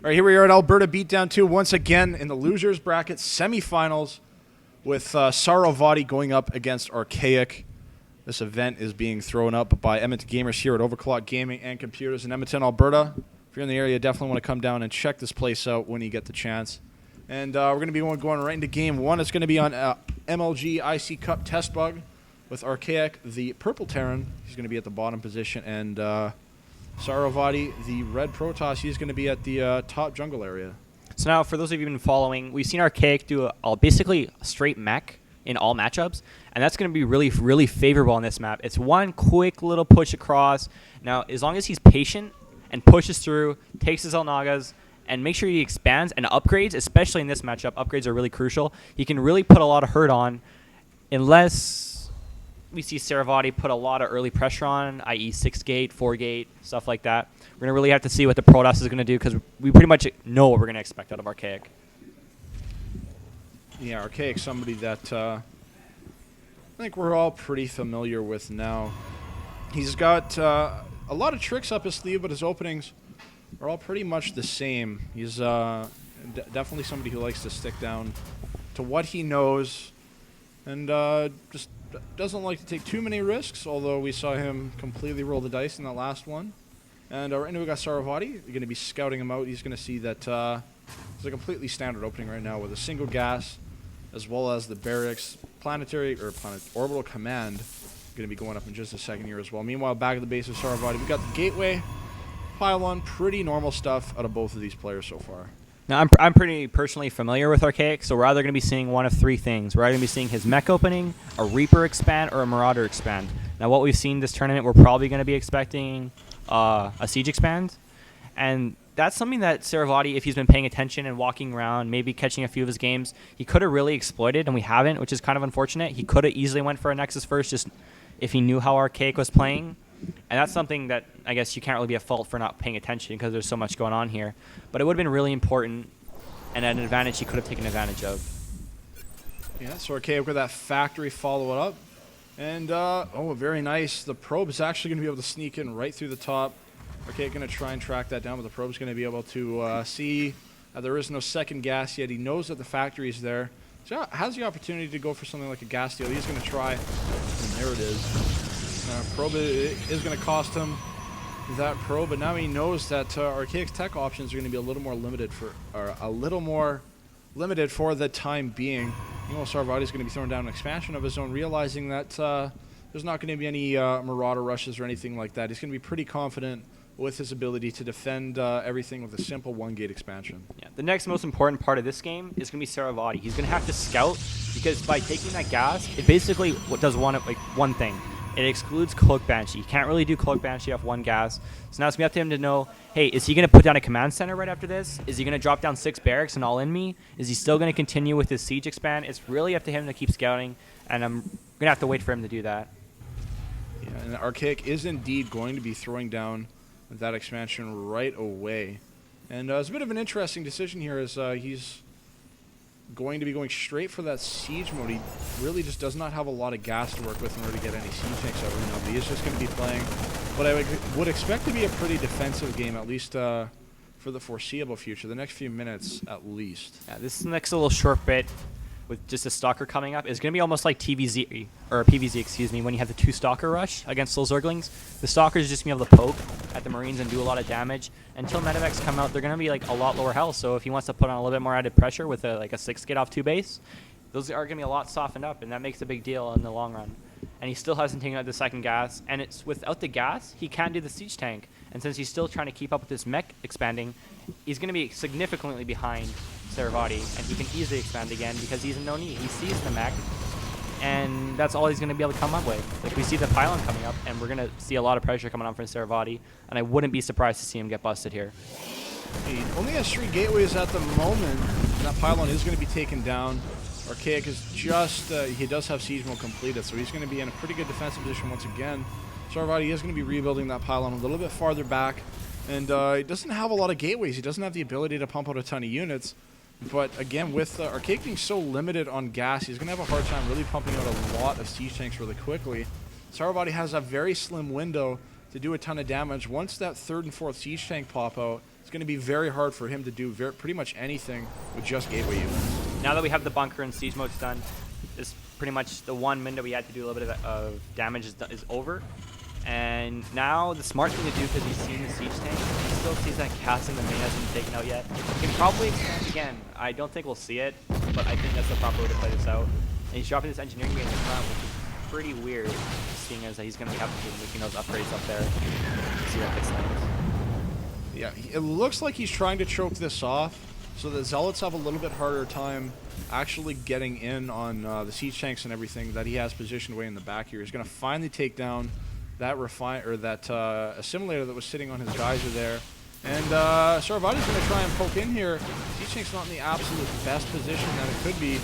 All right, here we are at Alberta Beatdown 2 once again in the losers bracket semifinals with RevSaroVati going up against tQArchaic. This event is being thrown up by Edmonton gamers here at OverKlocked Gaming and Computers in Edmonton, Alberta. If you're in the area, definitely want to come down and check this place out when you get the chance. And we're going to be going right into game one. It's going to be on MLG iCCup test bug with tQArchaic, the purple Terran. He's going to be at the bottom position, and RevSaroVati, the red Protoss, he's going to be at the top jungle area. So now, for those of you who've been following, we've seen tQArchaic do basically a straight mech in all matchups, and that's going to be really favorable on this map. It's one quick little push across. Now, as long as he's patient and pushes through, takes his Elnagas, and make sure he expands and upgrades, especially in this matchup, upgrades are really crucial. He can really put a lot of hurt on, unless we see RevSaroVati put a lot of early pressure on, i.e. 6-gate, 4-gate, stuff like that. We're going to really have to see what the Protoss is going to do because we pretty much know what we're going to expect out of tQArchaic. Yeah, tQArchaic, somebody that I think we're all pretty familiar with now. He's got a lot of tricks up his sleeve, but his openings are all pretty much the same. He's definitely somebody who likes to stick down to what he knows and just doesn't like to take too many risks, although we saw him completely roll the dice in that last one. And right now we got RevSaroVati. We're going to be scouting him out. He's going to see that it's a completely standard opening right now with a single gas, as well as the barracks, orbital command going to be going up in just a second here as well. Meanwhile, back at the base of RevSaroVati, we got the gateway, pylon, pretty normal stuff out of both of these players so far. Now, I'm pretty personally familiar with tQArchaic, so we're either going to be seeing one of three things. We're either going to be seeing his mech opening, a Reaper expand, or a Marauder expand. Now, what we've seen this tournament, we're probably going to be expecting a Siege expand, and that's something that RevSaroVati, if he's been paying attention and walking around, maybe catching a few of his games, he could have really exploited, and we haven't, which is kind of unfortunate. He could have easily went for a Nexus first just if he knew how tQArchaic was playing. And that's something that I guess you can't really be at fault for not paying attention because there's so much going on here. But it would have been really important and an advantage he could have taken advantage of. Yeah, so tQArchaic with that factory follow it up. And, oh, very nice. The probe is actually going to be able to sneak in right through the top. tQArchaic going to try and track that down, but the probe's going to be able to see there is no second gas yet. He knows that the factory is there. So has the opportunity to go for something like a gas steal. He's going to try, and there it is. Probe is going to cost him that probe, but now he knows that tQArchaic's tech options are going to be a little more limited for the time being. RevSaroVati is going to be throwing down an expansion of his own, realizing that there's not going to be any Marauder rushes or anything like that. He's going to be pretty confident with his ability to defend everything with a simple 1-gate expansion. Yeah, the next most important part of this game is going to be RevSaroVati. He's going to have to scout because by taking that gas, it basically does one thing. It excludes Cloak Banshee. You can't really do Cloak Banshee off one gas. So now it's going to be up to him to know, hey, is he going to put down a command center right after this? Is he going to drop down 6 barracks and all in me? Is he still going to continue with his siege expand? It's really up to him to keep scouting, and I'm going to have to wait for him to do that. Yeah, and tQArchaic is indeed going to be throwing down that expansion right away. And it's a bit of an interesting decision here as he's going to be going straight for that siege mode. He really just does not have a lot of gas to work with in order to get any siege tanks out right now. But he is just going to be playing what I would expect to be a pretty defensive game, at least for the foreseeable future, the next few minutes at least. Yeah, this next little short bit with just a Stalker coming up is going to be almost like TVZ, or PVZ, excuse me, when you have the 2 Stalker rush against those Zerglings. The Stalkers just going to be able to poke at the Marines and do a lot of damage. Until Medivacs come out, they're going to be like a lot lower health, so if he wants to put on a little bit more added pressure with a 6-gate off 2 base, those are going to be a lot softened up, and that makes a big deal in the long run. And he still hasn't taken out the second gas, and it's without the gas, he can't do the siege tank. And since he's still trying to keep up with this mech expanding, he's going to be significantly behind RevSaroVati, and he can easily expand again because he's in no need. He sees the mech, and that's all he's going to be able to come up with. Like, we see the pylon coming up, and we're going to see a lot of pressure coming on from RevSaroVati, and I wouldn't be surprised to see him get busted here. He only has 3 gateways at the moment, and that pylon is going to be taken down. tQArchaic is just, he does have siege mode completed, so he's going to be in a pretty good defensive position once again. RevSaroVati is going to be rebuilding that pylon a little bit farther back, and he doesn't have a lot of gateways. He doesn't have the ability to pump out a ton of units. But again, with tQArchaic being so limited on gas, he's going to have a hard time really pumping out a lot of siege tanks really quickly. RevSaroVati has a very slim window to do a ton of damage. Once that 3rd and 4th siege tank pop out, it's going to be very hard for him to do pretty much anything with just gateway units. Now that we have the bunker and siege modes done, this pretty much the 1 minute we had to do a little bit of damage is over. And now the smart thing to do, because he's seen the siege tank, he still sees that kCaZ in the main hasn't been taken out yet. He can probably expand again. I don't think we'll see it, but I think that's the proper way to play this out. And he's dropping this engineering game in the front, which is pretty weird, seeing as he's going to have to be making those upgrades up there. See that gets lands. Yeah, it looks like he's trying to choke this off, so the Zealots have a little bit harder time actually getting in on the siege tanks and everything that he has positioned way in the back here. He's going to finally take down that assimilator that was sitting on his geyser there. And SaroVati's going to try and poke in here. Siege tank's not in the absolute best position that it could be.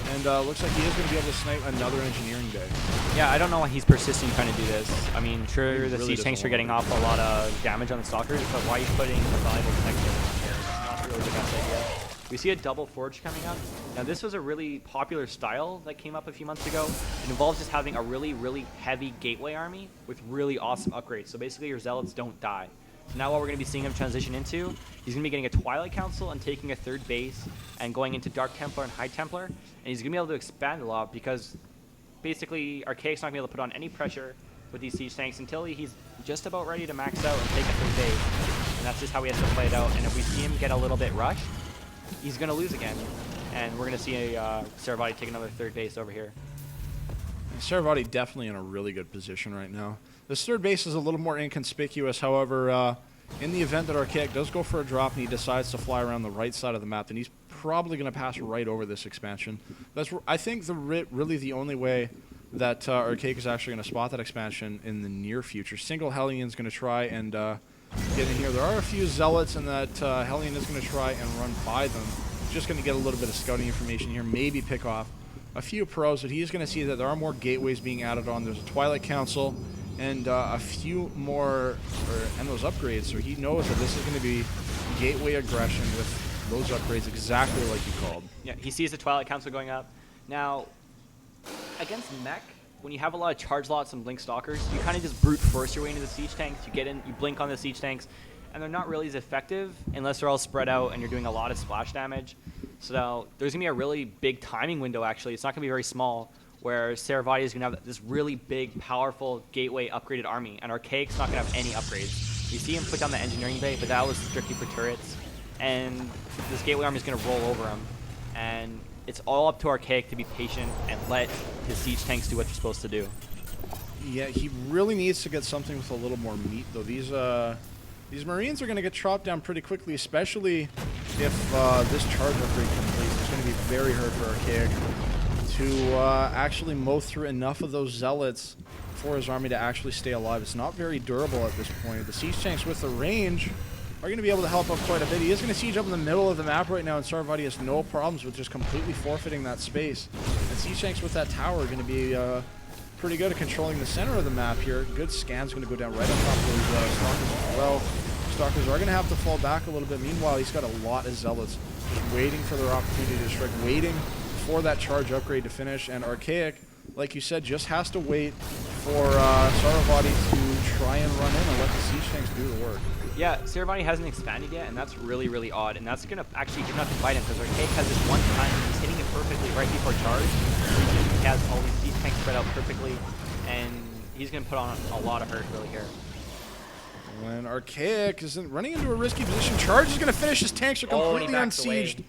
And looks like he is going to be able to snipe another engineering bay. Yeah, I don't know why he's persisting trying to do this. I mean, sure, the siege tanks are getting off a lot of damage on the stalkers, but why are you putting a valuable tech here? It's not really the best idea. We see a double forge coming up. Now, this was a really popular style that came up a few months ago. It involves just having a really, really heavy gateway army with really awesome upgrades. So basically, your Zealots don't die. So now what we're going to be seeing him transition into, he's going to be getting a Twilight Council and taking a 3rd base and going into Dark Templar and High Templar. And he's going to be able to expand a lot because basically Archaic's not going to be able to put on any pressure with these siege tanks until he's just about ready to max out and take a 3rd base. And that's just how he has to play it out. And if we see him get a little bit rushed, he's going to lose again. And we're going to see SaroVati take another 3rd base over here. SaroVati definitely in a really good position right now. This 3rd base is a little more inconspicuous. However, in the event that Archaic does go for a drop and he decides to fly around the right side of the map, then he's probably going to pass right over this expansion. That's, I think, really the only way that Archaic is actually going to spot that expansion in the near future. Single Hellion's going to try and get in here. There are a few Zealots, and that Hellion is going to try and run by them. Just going to get a little bit of scouting information here, maybe pick off a few pros, but he's going to see that there are more gateways being added on. There's a Twilight Council and a few more, and those upgrades, so he knows that this is going to be gateway aggression with those upgrades exactly like you called. Yeah, he sees the Twilight Council going up. Now, against mech, when you have a lot of charge lots and blink stalkers, you kind of just brute force your way into the siege tanks. You get in, you blink on the siege tanks, and they're not really as effective unless they're all spread out and you're doing a lot of splash damage. So there's going to be a really big timing window, actually. It's not going to be very small, where SaroVati is going to have this really big, powerful gateway upgraded army, and Archaic's not going to have any upgrades. You see him put down the engineering bay, but that was strictly for turrets, and this gateway army is going to roll over him. And it's all up to Archaic to be patient and let his siege tanks do what they're supposed to do. Yeah, he really needs to get something with a little more meat, though. These Marines are going to get chopped down pretty quickly, especially if this charge upgrade completes. It's going to be very hard for Archaic to actually mow through enough of those Zealots for his army to actually stay alive. It's not very durable at this point. The siege tanks with the range are going to be able to help up quite a bit. He is going to siege up in the middle of the map right now, and SaroVati has no problems with just completely forfeiting that space. And siege tanks with that tower are going to be pretty good at controlling the center of the map here. Good scan's going to go down right on top of those stalkers as well. Stalkers are going to have to fall back a little bit. Meanwhile, he's got a lot of Zealots just waiting for their opportunity to strike, waiting for that charge upgrade to finish. And Archaic, like you said, just has to wait for SaroVati to try and run in and let the siege tanks do the work. Yeah, SaroVati hasn't expanded yet, and that's really, really odd. And that's going to actually do nothing to fight him, because Archaic has this one time he's hitting it perfectly right before charge. He has all these siege tanks spread out perfectly, and he's going to put on a lot of hurt really here. When Archaic is running into a risky position, charge is going to finish. His tanks are completely unsieged.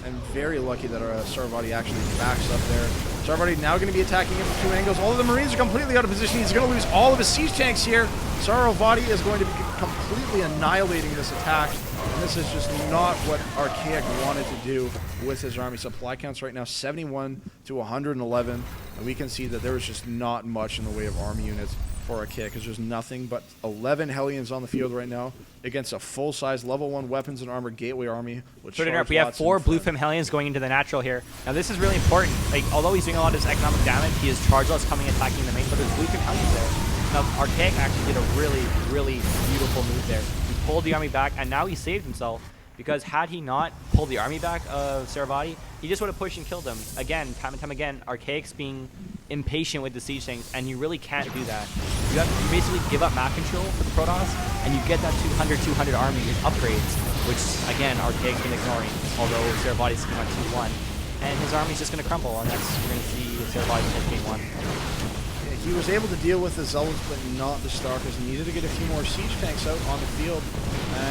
And very lucky that SaroVati actually backs up there. SaroVati now going to be attacking him from 2 angles. All of the Marines are completely out of position. He's going to lose all of his siege tanks here. SaroVati is going to be completely annihilating this attack. And this is just not what Archaic wanted to do with his army. Supply counts right now 71 to 111. And we can see that there is just not much in the way of army units for Archaic, because there's nothing but 11 Hellions on the field right now against a full-size level 1 weapons and armor gateway army. We have 4 Bluefin Hellions going into the natural here. Now this is really important. Like, although he's doing a lot of his economic damage, he has chargeless coming attacking the main, but there's Bluefin Hellions there. Now Archaic actually did a really, really beautiful move there. He pulled the army back, and now he saved himself, because had he not pulled the army back of SaroVati, he just would have pushed and killed him. Again, time and time again, Archaic's being impatient with the siege tanks, and you really can't do that. You basically give up map control for the Protoss, and you get that 200 army with upgrades. which, again, Archaic's been ignoring, although SaroVati's scheme on 2-1. And his army's just going to crumble, and that's you're going to see SaroVati take game 1. Yeah, he was able to deal with the Zealots, but not the Stalkers. He needed to get a few more siege tanks out on the field,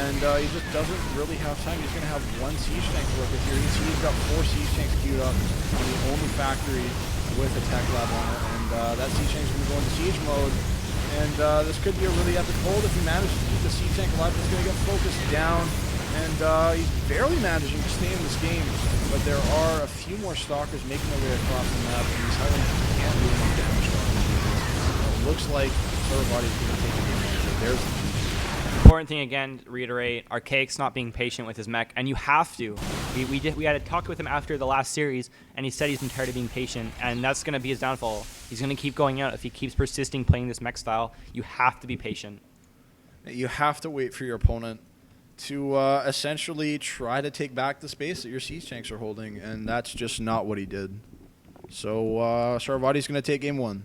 and he just doesn't really have time. He's going to have one siege tank to work with here. You can see he's got 4 siege tanks queued up on the only factory with a tech lab on it, and that siege tank's going to go into siege mode. And this could be a really epic hold if he manages to keep the siege tank alive. He's going to get focused down, and he's barely managing to stay in this game. But there are a few more Stalkers making their way across the map, and he's having can't do enough damage to them. It looks like SaroVati's going to take advantage of it. There's Important thing again, to reiterate, Archaic's not being patient with his mech, and you have to. We had a talk with him after the last series, and he said he's been tired of being patient, and that's going to be his downfall. He's going to keep going out if he keeps persisting playing this mech style. You have to be patient. You have to wait for your opponent to essentially try to take back the space that your siege tanks are holding, and that's just not what he did. So SaroVati's going to take game 1.